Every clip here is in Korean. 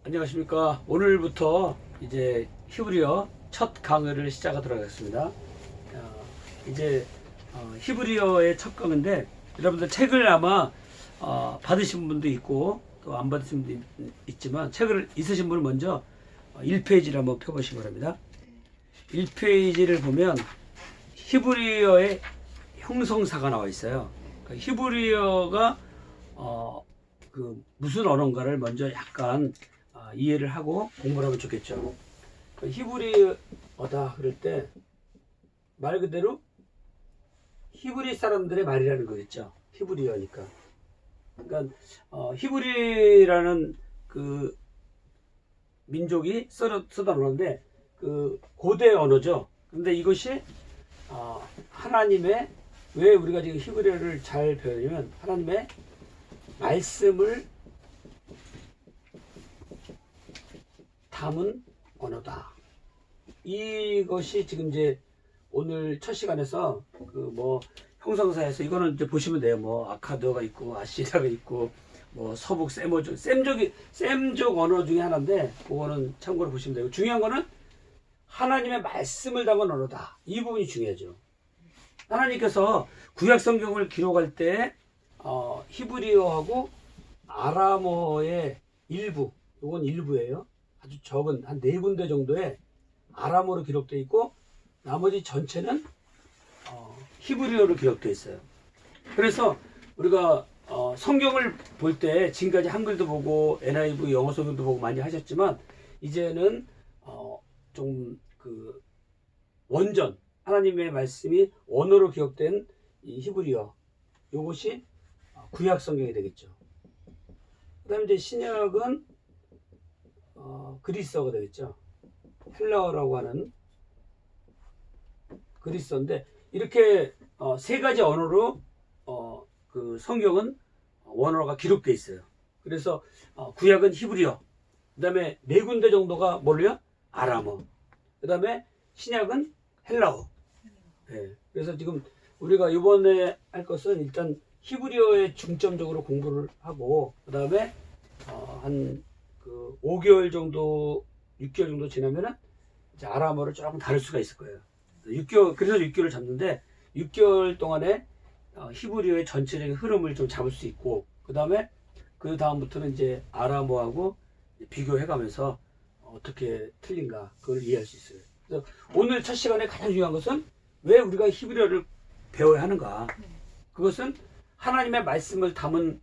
안녕하십니까. 오늘부터 이제 히브리어 첫 강의를 시작하도록 하겠습니다. 이제 히브리어의 첫 강인데 여러분들 책을 아마 받으신 분도 있고 또 안 받으신 분도 있지만 책을 있으신 분은 먼저 1페이지를 한번 펴보시기 바랍니다. 1페이지를 보면 히브리어의 형성사가 나와 있어요. 그러니까 히브리어가 무슨 언어인가를 먼저 약간 이해를 하고 공부를 하면 좋겠죠. 히브리어다 그럴 때 말 그대로 히브리 사람들의 말이라는 거겠죠. 히브리어니까. 그러니까 히브리라는 그 민족이 쓰던 언어인데 그 고대 언어죠. 근데 이것이 하나님의, 왜 우리가 지금 히브리어를 잘 배우냐면 하나님의 말씀을 담은 언어다. 이것이 지금 이제 오늘 첫 시간에서 형성사에서 이거는 이제 보시면 돼요. 아카드어가 있고 아시리아가 있고 서북 세모족, 셈족 언어 중에 하나인데 그거는 참고로 보시면 되고, 중요한 거는 하나님의 말씀을 담은 언어다. 이 부분이 중요하죠. 하나님께서 구약 성경을 기록할 때 히브리어하고 아람어의 일부, 이건 일부예요. 아주 적은 한 4군데 정도의 아람어로 기록되어 있고 나머지 전체는 히브리어로 기록되어 있어요. 그래서 우리가 성경을 볼 때 지금까지 한글도 보고 NIV 영어 성경도 보고 많이 하셨지만 이제는 좀 원전 하나님의 말씀이 원어로 기록된 이 히브리어, 이것이 구약 성경이 되겠죠. 그 다음에 이제 신약은 그리스어가 되겠죠. 헬라어라고 하는 그리스어인데, 이렇게 세 가지 언어로 그 성경은 원어가 기록되어 있어요. 그래서 구약은 히브리어, 그 다음에 4군데 정도가 뭘로요? 아람어, 그 다음에 신약은 헬라어. 네. 그래서 지금 우리가 이번에 할 것은 일단 히브리어에 중점적으로 공부를 하고, 그 다음에 한 5개월 정도, 6개월 정도 지나면은 이제 아람어를 조금 다룰 수가 있을 거예요. 6개월, 그래서 6개월을 잡는데 6개월 동안에 히브리어의 전체적인 흐름을 좀 잡을 수 있고, 그 다음부터는 이제 아람어하고 비교해가면서 어떻게 틀린가 그걸 이해할 수 있어요. 그래서 오늘 첫 시간에 가장 중요한 것은 왜 우리가 히브리어를 배워야 하는가. 그것은 하나님의 말씀을 담은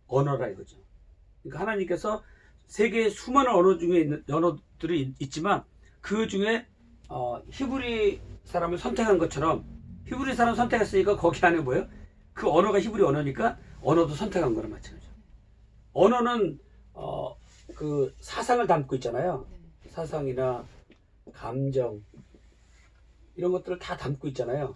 언어라 이거죠. 그러니까 하나님께서 세계의 수많은 언어 중에 있는 언어들이 있지만 그 중에 히브리 사람을 선택한 것처럼, 히브리 사람 선택했으니까 거기 안에 뭐예요? 그 언어가 히브리 언어니까 언어도 선택한 거랑 마찬가지죠. 언어는 그 사상을 담고 있잖아요. 사상이나 감정 이런 것들을 다 담고 있잖아요.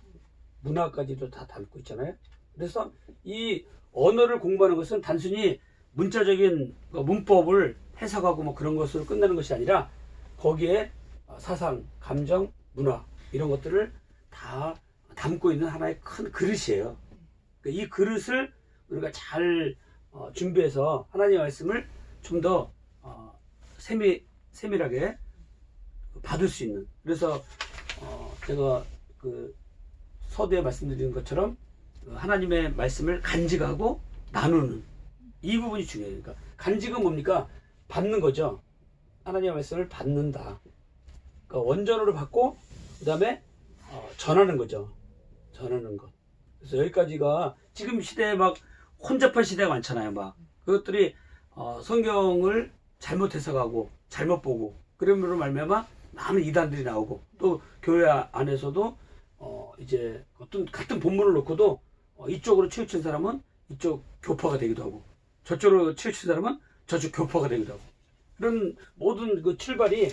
문화까지도 다 담고 있잖아요. 그래서 이 언어를 공부하는 것은 단순히 문자적인 문법을 해석하고 그런 것으로 끝나는 것이 아니라 거기에 사상, 감정, 문화 이런 것들을 다 담고 있는 하나의 큰 그릇이에요. 이 그릇을 우리가 잘 준비해서 하나님의 말씀을 좀 더 세밀하게 받을 수 있는, 그래서 제가 서두에 말씀드린 것처럼 하나님의 말씀을 간직하고 나누는 이 부분이 중요해요. 그러니까 간직은 뭡니까? 받는 거죠. 하나님의 말씀을 받는다. 그러니까 원전으로 받고 그 다음에 전하는 거죠. 전하는 것. 그래서 여기까지가 지금 시대에 혼잡한 시대가 많잖아요. 그것들이 성경을 잘못 해석하고 잘못 보고 그러므로 말미암아 많은 이단들이 나오고, 또 교회 안에서도 이제 어떤 같은 본문을 놓고도 이쪽으로 치우친 사람은 이쪽 교파가 되기도 하고 저쪽으로 치우친 사람은 저쪽 교파가 되기도 하고, 그런 모든 그 출발이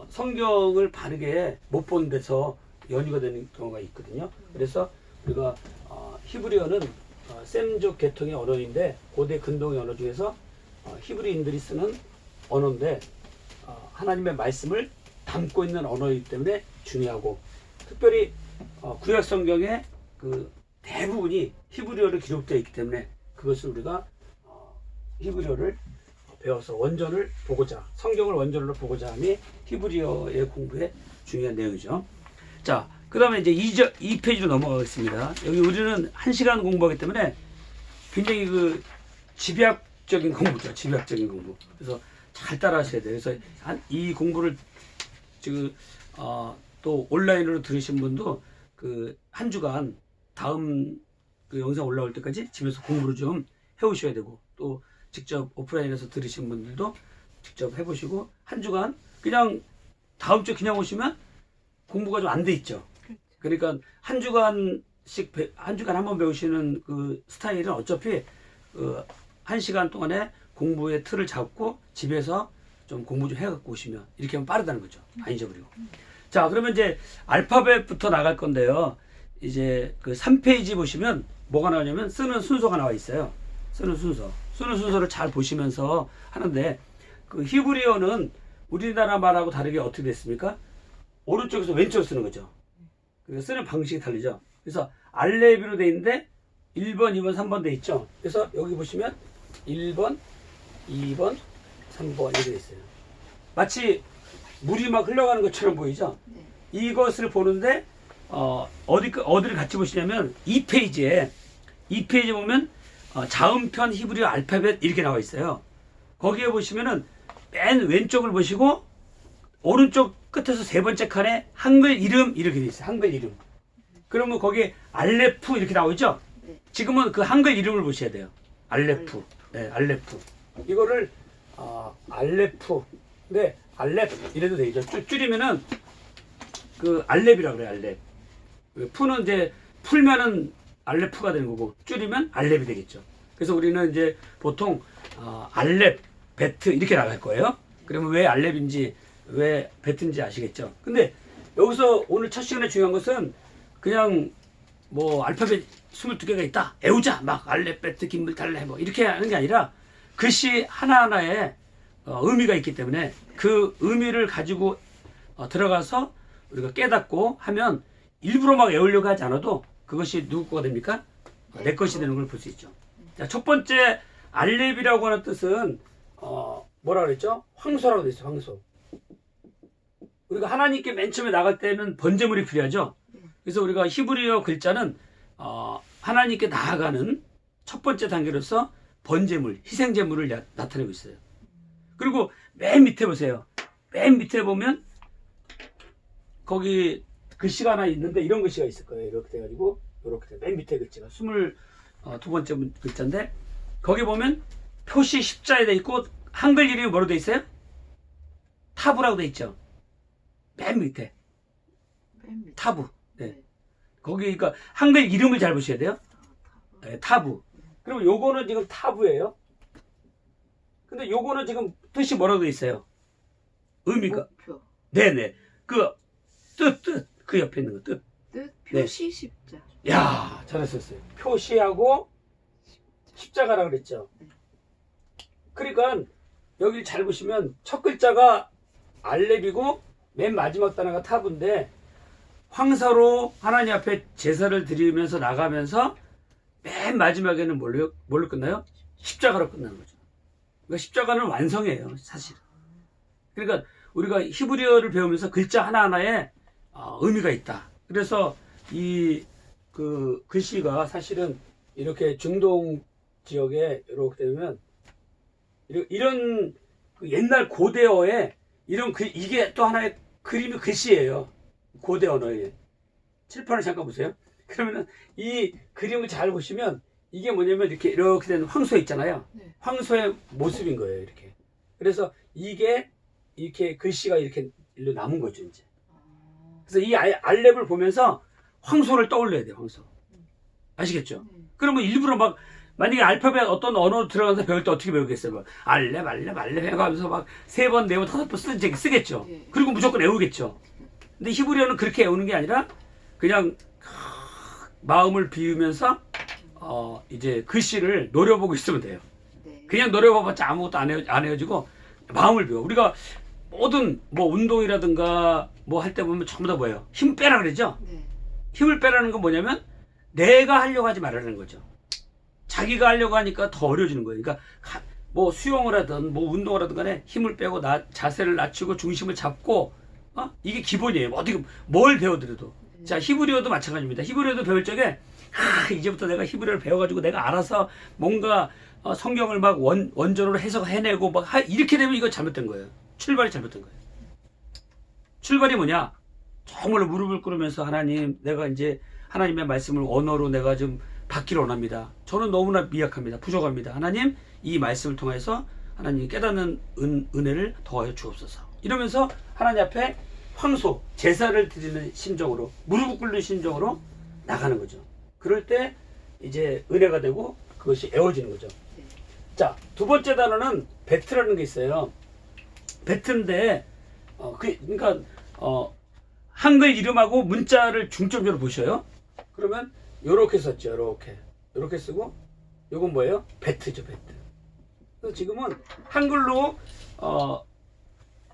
성경을 바르게 못 본 데서 연유가 되는 경우가 있거든요. 그래서 우리가 히브리어는 셈족 계통의 언어인데 고대 근동의 언어 중에서 히브리인들이 쓰는 언어인데 하나님의 말씀을 담고 있는 언어이기 때문에 중요하고, 특별히 구약 성경의 그 대부분이 히브리어로 기록되어 있기 때문에 그것을 우리가 히브리어를 배워서 원전을 보고자, 성경을 원전으로 보고자 함이 히브리어의 공부의 중요한 내용이죠. 자, 그 다음에 이제 2페이지로 넘어가겠습니다. 여기 우리는 1시간 공부하기 때문에 굉장히 그 집약적인 공부죠. 집약적인 공부. 그래서 잘 따라 하셔야 돼요. 그래서 이 공부를 지금, 또 온라인으로 들으신 분도 그 한 주간 다음 그 영상 올라올 때까지 집에서 공부를 좀 해오셔야 되고, 또 직접 오프라인에서 들으신 분들도 직접 해보시고, 한 주간 그냥 다음 주 그냥 오시면 공부가 좀 안 돼 있죠. 그러니까 한 주간씩 한 주간 한 번 배우시는 그 스타일은 어차피 한 시간 동안에 공부의 틀을 잡고 집에서 좀 공부 좀 해갖고 오시면 이렇게 하면 빠르다는 거죠. 안 잊어버리고. 자, 그러면 이제 알파벳부터 나갈 건데요. 이제 그 3페이지 보시면 뭐가 나오냐면 쓰는 순서가 나와 있어요. 쓰는 순서를 잘 보시면서 하는데, 그 히브리어는 우리나라 말하고 다르게 어떻게 됐습니까? 오른쪽에서 왼쪽으로 쓰는 거죠. 그래서 쓰는 방식이 다르죠. 그래서 알레비로 돼 있는데 1번, 2번, 3번 돼 있죠. 그래서 여기 보시면 1번, 2번, 3번 이렇게 돼 있어요. 마치 물이 막 흘러가는 것처럼 보이죠. 이것을 보는데 어디를 같이 보시냐면 2페이지에 보면 자음편 히브리어 알파벳 이렇게 나와 있어요. 거기에 보시면은 맨 왼쪽을 보시고 오른쪽 끝에서 세 번째 칸에 한글 이름 이렇게 돼 있어요. 한글 이름. 그러면 거기에 알레프 이렇게 나오죠. 지금은 그 한글 이름을 보셔야 돼요. 알레프. 네, 알레프. 이거를 알레프. 네, 알렙 이래도 되죠. 줄이면은 그 알렙이라고 그래요. 알렙. 푸는 이제 풀면은 알레프가 되는 거고, 줄이면 알렙이 되겠죠. 그래서 우리는 이제 보통 알렙, 베트 이렇게 나갈 거예요. 그러면 왜 알렙인지 왜 베트인지 아시겠죠. 근데 여기서 오늘 첫 시간에 중요한 것은 그냥 뭐 알파벳 22개가 있다, 애우자 막 알렙, 베트, 김물, 달레 뭐 이렇게 하는 게 아니라 글씨 하나하나에 의미가 있기 때문에 그 의미를 가지고 들어가서 우리가 깨닫고 하면 일부러 막 외우려고 하지 않아도 그것이 누구 거가 됩니까? 내 것이 되는 걸 볼 수 있죠. 자, 첫 번째 알렙이라고 하는 뜻은 뭐라 그랬죠? 황소라고 돼 있어요. 황소. 우리가 하나님께 맨 처음에 나갈 때는 번제물이 필요하죠. 그래서 우리가 히브리어 글자는 하나님께 나아가는 첫 번째 단계로서 번제물, 희생제물을 나타내고 있어요. 그리고 맨 밑에 보세요. 맨 밑에 보면 거기 글씨가 하나 있는데 이런 글씨가 있을 거예요. 이렇게 돼가지고 이렇게 맨 밑에 글씨가 22번째 글자인데, 거기 보면 표시 십자에 돼 있고 한글 이름이 뭐로 돼 있어요? 타부라고 돼 있죠. 맨 밑에. 타부. 네. 거기 그러니까 한글 이름을 잘 보셔야 돼요. 네, 타부. 그러면 요거는 지금 타부예요. 근데 요거는 지금 뜻이 뭐라고 돼 있어요? 의미가. 목표. 네네. 그 뜻. 그 옆에 있는 거 뜻. 표시 십자. 야, 잘하셨어요. 표시하고 십자가라고 그랬죠. 그러니까 여기 잘 보시면 첫 글자가 알렙이고 맨 마지막 단어가 타부인데, 황사로 하나님 앞에 제사를 드리면서 나가면서 맨 마지막에는 뭘로 끝나요? 십자가로 끝나는 거죠. 그러니까 십자가는 완성이에요, 사실. 그러니까 우리가 히브리어를 배우면서 글자 하나하나에 의미가 있다. 그래서 그 글씨가 사실은 이렇게 중동 지역에 이렇게 되면 이런 그 옛날 고대어에 이게 또 하나의 그림의 글씨예요. 고대 언어에. 칠판을 잠깐 보세요. 그러면은 이 그림을 잘 보시면 이게 뭐냐면 이렇게 된 황소 있잖아요. 네. 황소의 모습인 거예요, 이렇게. 그래서 이게 이렇게 글씨가 이렇게 일로 남은 거죠, 이제. 그래서 이 알렙을 보면서 황소를 떠올려야 돼요, 황소. 아시겠죠? 그러면 일부러 막, 만약에 알파벳 어떤 언어 들어가서 배울 때 어떻게 배우겠어요? 막 알렙 해가면서 막 3번, 4번, 5번 쓰겠죠? 네. 그리고 무조건 외우겠죠? 근데 히브리어는 그렇게 외우는 게 아니라 그냥 마음을 비우면서 이제 글씨를 노려보고 있으면 돼요. 네. 그냥 노려봐봤자 아무것도 안 헤어지고 마음을 비워. 우리가 모든 뭐 운동이라든가 뭐 할 때 보면 전부 다 뭐예요? 힘 빼라 그러죠? 네. 힘을 빼라는 건 뭐냐면 내가 하려고 하지 말라는 거죠. 자기가 하려고 하니까 더 어려워지는 거예요. 그러니까 뭐 수영을 하든 뭐 운동을 하든 간에 힘을 빼고 자세를 낮추고 중심을 잡고 이게 기본이에요. 어떻게 뭘 배워드려도. 자, 히브리어도 마찬가지입니다. 히브리어도 배울 적에 이제부터 내가 히브리어를 배워가지고 내가 알아서 뭔가 성경을 막 원전으로 해석해내고 막 이렇게 되면 이거 잘못된 거예요. 출발이 잘못된 거예요. 출발이 뭐냐? 정말로 무릎을 꿇으면서 하나님, 내가 이제 하나님의 말씀을 언어로 내가 좀 받기를 원합니다. 저는 너무나 미약합니다. 부족합니다. 하나님, 이 말씀을 통해서 하나님 깨닫는 은혜를 더하여 주옵소서. 이러면서 하나님 앞에 황소, 제사를 드리는 심정으로, 무릎을 꿇는 심정으로 나가는 거죠. 그럴 때 이제 은혜가 되고 그것이 애워지는 거죠. 자, 두 번째 단어는 베트라는 게 있어요. 베트인데, 그러니까 한글 이름하고 문자를 중점적으로 보셔요. 그러면 요렇게 썼죠. 요렇게 쓰고, 요건 뭐예요? 베트죠, 베트. 그래서 지금은 한글로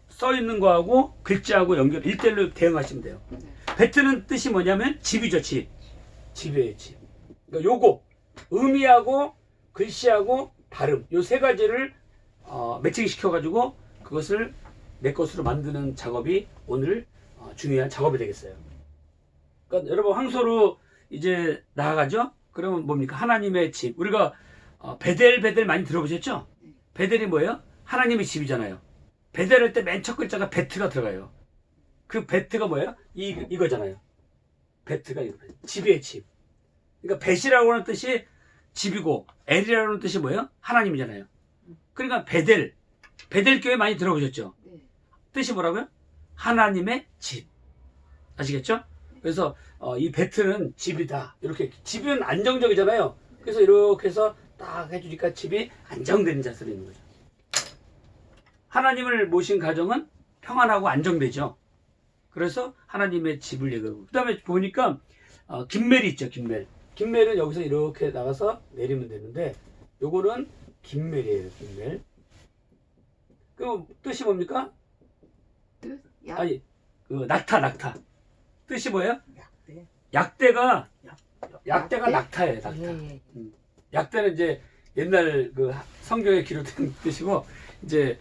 써 있는 거하고 글자하고 연결 1대1로 대응하시면 돼요. 베트는 뜻이 뭐냐면 집이죠, 집. 집이에요, 집. 그러니까 요거 의미하고 글씨하고 발음 요 세 가지를 매칭시켜 가지고 그것을 내 것으로 만드는 작업이 오늘 중요한 작업이 되겠어요. 그러니까 여러분 황소로 이제 나아가죠. 그러면 뭡니까? 하나님의 집. 우리가 베델 많이 들어보셨죠? 베델이 뭐예요? 하나님의 집이잖아요. 베델할 때 맨 첫 글자가 베트가 들어가요. 그 베트가 뭐예요? 이거잖아요. 베트가 이거. 집이에요, 집. 그러니까 벳이라고 하는 뜻이 집이고 엘이라고 하는 뜻이 뭐예요? 하나님이잖아요. 그러니까 베델 교회 많이 들어보셨죠? 뜻이 뭐라고요? 하나님의 집. 아시겠죠? 그래서 이 베트는 집이다. 이렇게 집은 안정적이잖아요. 그래서 이렇게 해서 딱 해주니까 집이 안정되는 자세로 있는 거죠. 하나님을 모신 가정은 평안하고 안정되죠. 그래서 하나님의 집을 얘기하고 그 다음에 보니까 김멜이 있죠. 김멜은 여기서 이렇게 나가서 내리면 되는데 요거는 김멜이에요. 김멜. 그럼 뜻이 뭡니까? 뜻? 아니 낙타 뜻이 뭐예요? 약대가 낙타예요. 낙타. 예. 약대는 이제 옛날 그 성경에 기록된 뜻이고 이제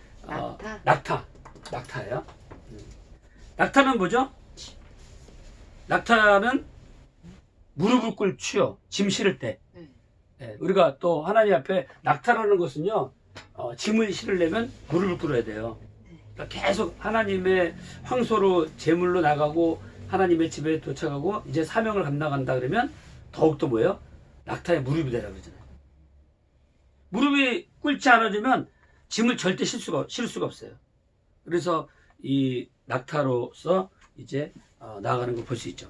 낙타예요. 낙타는 뭐죠? 낙타는 무릎을 꿇죠. 짐 실을 때. 예, 우리가 또 하나님 앞에 낙타라는 것은요. 짐을 실으려면 무릎을 꿇어야 돼요. 그러니까 계속 하나님의 황소로 제물로 나가고 하나님의 집에 도착하고 이제 사명을 감당한다 그러면 더욱더 뭐예요? 낙타의 무릎이 되라 그러잖아요. 무릎이 꿇지 않아주면 짐을 절대 실을 수가 없어요. 그래서 이 낙타로서 이제 나아가는 걸 볼 수 있죠.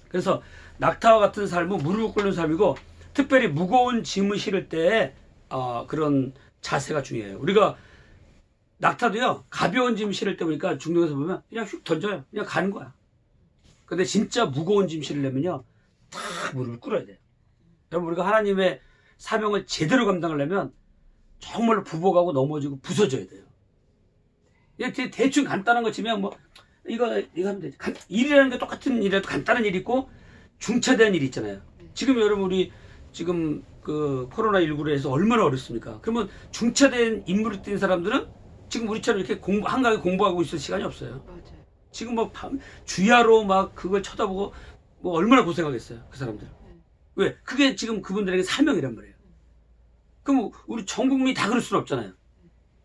그래서 낙타와 같은 삶은 무릎을 꿇는 삶이고 특별히 무거운 짐을 실을 때 그런 자세가 중요해요. 우리가 낙타도요 가벼운 짐 실을 때 보니까 중동에서 보면 그냥 휙 던져요. 그냥 가는 거야. 근데 진짜 무거운 짐 실으려면요 다 무릎을 꿇어야 돼요. 여러분 우리가 하나님의 사명을 제대로 감당하려면 정말로 부복하고 넘어지고 부서져야 돼요. 대충 간단한 거 치면 뭐 이거 하면 되지. 일이라는 게 똑같은 일이라도 간단한 일이 있고 중차대한 일이 있잖아요. 지금 여러분 우리 지금 그 코로나19로 해서 얼마나 어렵습니까? 그러면 중차대한 임무를 띈 사람들은 지금 우리처럼 이렇게 한가하게 공부하고 있을 시간이 없어요. 맞아요. 지금 뭐 주야로 막 그걸 쳐다보고 뭐 얼마나 고생하겠어요. 그 사람들. 왜? 그게 지금 그분들에게 사명이란 말이에요. 그럼 우리 전 국민이 다 그럴 수는 없잖아요.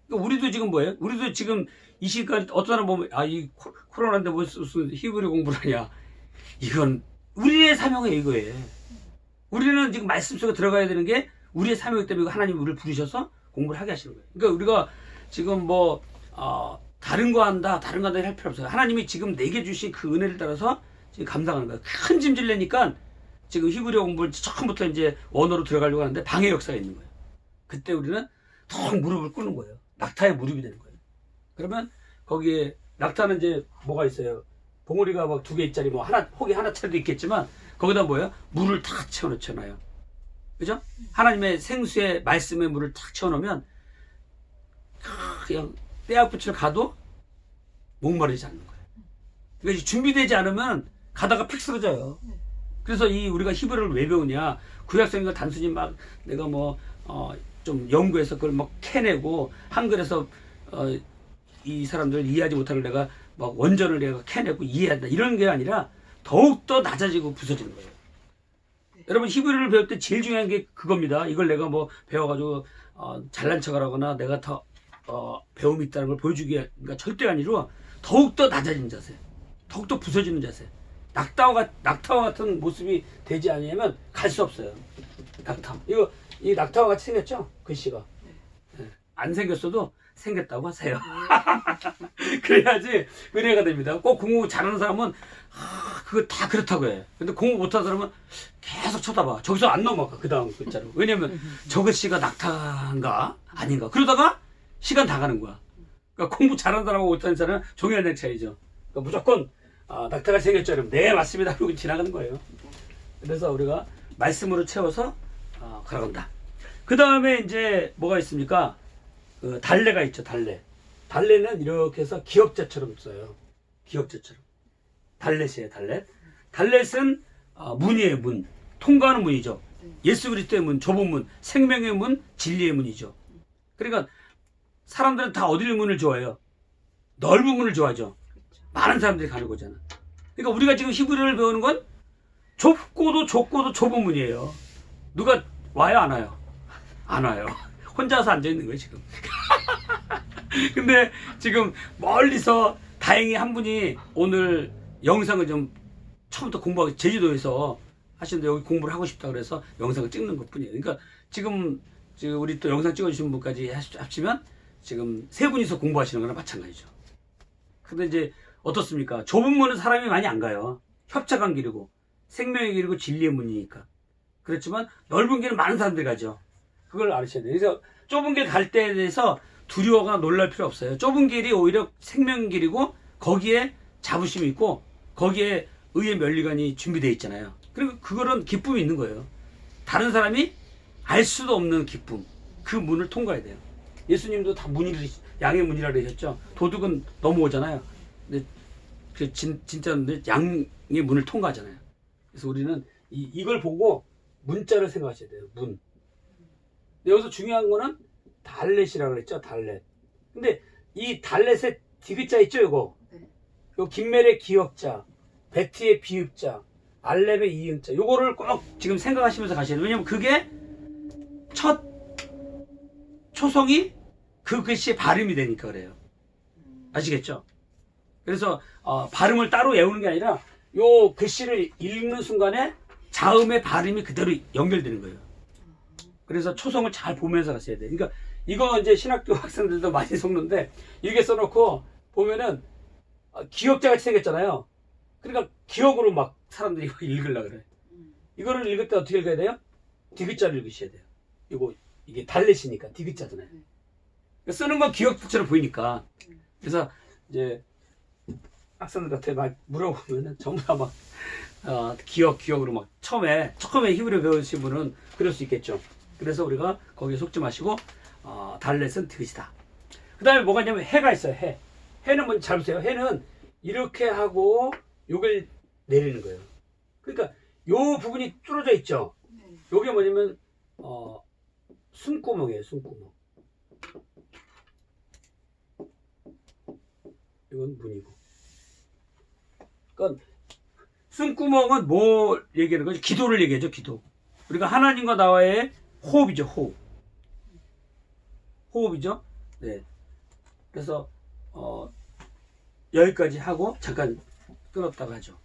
그러니까 우리도 지금 뭐예요? 우리도 지금 이 시간에 어떤 사람 보면 이 코로나인데 무슨 히브리 공부를 하냐. 이건 우리의 사명이에요. 이거예요. 우리는 지금 말씀 속에 들어가야 되는 게 우리의 사명이기 때문에 하나님이 우리를 부르셔서 공부를 하게 하시는 거예요. 그러니까 우리가 지금 뭐 다른 거 한다 할 필요 없어요. 하나님이 지금 내게 주신 그 은혜를 따라서 지금 감당하는 거예요. 큰 짐질 내니까 지금 히브리어 공부를 처음부터 이제 원어로 들어가려고 하는데 방해 역사가 있는 거예요. 그때 우리는 턱 무릎을 꿇는 거예요. 낙타의 무릎이 되는 거예요. 그러면 거기에 낙타는 이제 뭐가 있어요? 봉우리가 막 2개짜리 뭐 혹이 하나짜리도 있겠지만 거기다 뭐예요? 물을 탁 채워놓잖아요. 그죠? 하나님의 생수의 말씀의 물을 탁 채워놓으면 그냥 떼약붙이러 가도 목마르지 않는 거예요. 그러니까 준비되지 않으면 가다가 픽 쓰러져요. 그래서 우리가 히브리어를 왜 배우냐? 구약성경을 단순히 막 내가 뭐 좀 연구해서 그걸 막 캐내고 한글에서 이 사람들 이해하지 못하는 내가 막 원전을 내가 캐내고 이해한다 이런 게 아니라 더욱더 낮아지고 부서지는 거예요. 여러분 히브리어를 배울 때 제일 중요한 게 그겁니다. 이걸 내가 뭐 배워가지고 잘난 척하거나 내가 더 배움이 있다는 걸 보여주기가 절대 아니라 더욱더 낮아진 자세, 더욱더 부서지는 자세. 낙타와 같은 모습이 되지 않으면 갈 수 없어요. 낙타. 이 낙타와 같이 생겼죠? 글씨가. 네. 안 생겼어도 생겼다고 하세요. 그래야지 은혜가 됩니다. 꼭 공부 잘하는 사람은 그거 다 그렇다고 해. 근데 공부 못하는 사람은 계속 쳐다봐. 저기서 안 넘어가. 그 다음 글자로. 왜냐면 저 글씨가 낙타인가? 아닌가? 그러다가 시간 다 가는 거야. 그러니까 공부 잘하는 사람하고 못하는 사람은 종이한 차이죠. 그러니까 무조건 낙타가 생겼죠. 여러분. 네, 맞습니다. 그러고 지나가는 거예요. 그래서 우리가 말씀으로 채워서 걸어간다. 그 다음에 이제 뭐가 있습니까? 그 달래가 있죠. 달래. 달래는 이렇게 해서 기역자처럼 써요. 기역자처럼. 달렛이에요. 달렛. 달렛은 문이에요. 문. 통과하는 문이죠. 예수 그리스도의 문, 좁은 문, 생명의 문, 진리의 문이죠. 그러니까 사람들은 다 어디를 문을 좋아해요? 넓은 문을 좋아하죠. 많은 사람들이 가는 거잖아. 그러니까 우리가 지금 히브리어를 배우는 건 좁고도 좁은 문이에요. 누가 와요? 안 와요? 안 와요. 혼자서 앉아있는 거예요 지금. 근데 지금 멀리서 다행히 한 분이 오늘 영상을 좀 처음부터 공부하고 제주도에서 하시는데 여기 공부를 하고 싶다 그래서 영상을 찍는 것 뿐이에요. 그러니까 지금 우리 또 영상 찍어주신 분까지 합치면 지금 세 분이서 공부하시는 거나 마찬가지죠. 근데 이제 어떻습니까? 좁은 문은 사람이 많이 안 가요. 협착한 길이고 생명의 길이고 진리의 문이니까. 그렇지만 넓은 길은 많은 사람들이 가죠. 그걸 알으셔야 돼요. 그래서 좁은 길 갈 때에 대해서 두려워가 놀랄 필요 없어요. 좁은 길이 오히려 생명의 길이고 거기에 자부심이 있고 거기에 의의 면류관이 준비되어 있잖아요. 그리고 그거는 기쁨이 있는 거예요. 다른 사람이 알 수도 없는 기쁨. 그 문을 통과해야 돼요. 예수님도 다 양의 문이라 그러셨죠. 도둑은 넘어오잖아요. 근데 진짜 양의 문을 통과하잖아요. 그래서 우리는 이걸 보고 문자를 생각하셔야 돼요. 문. 근데 여기서 중요한 거는 달렛이라고 그랬죠. 달렛. 근데 이 달렛의 디귿자 있죠. 이거. 요 김멜의 기역자, 베티의 비읍자, 알렙의 이응자. 요거를 꼭 지금 생각하시면서 가셔야 돼요. 왜냐면 그게 첫 초성이 그 글씨의 발음이 되니까 그래요. 아시겠죠? 그래서 발음을 따로 외우는 게 아니라 요 글씨를 읽는 순간에 자음의 발음이 그대로 연결되는 거예요. 그래서 초성을 잘 보면서 가셔야 돼요. 그러니까 이거 이제 신학교 학생들도 많이 속는데 이렇게 써놓고 보면은 기역자 같이 생겼잖아요. 그러니까 기억으로 막 사람들이 읽으려고 그래. 이거를 읽을 때 어떻게 읽어야 돼요? 디귿자를 읽으셔야 돼요. 이게 달렛이니까 디귿자잖아요. 그러니까 쓰는 건 기역자처럼 보이니까. 그래서 이제 학생들한테 막 물어보면은 전부 다 막 기억으로 막 처음에 히브리어 배우신 분은 그럴 수 있겠죠. 그래서 우리가 거기에 속지 마시고 달렛은 디귿이다. 그 다음에 뭐가 있냐면 해가 있어요. 해는 뭔지 잘 보세요. 해는 이렇게 하고 요걸 내리는 거예요. 그러니까 요 부분이 뚫어져 있죠. 요게 뭐냐면 숨구멍이에요. 숨구멍. 이건 문이고. 그러니까 숨구멍은 뭐 얘기하는 거죠? 기도를 얘기하죠. 기도. 우리가 하나님과 나와의 호흡이죠. 호흡이죠. 네. 그래서 여기까지 하고 잠깐 끊었다가 하죠.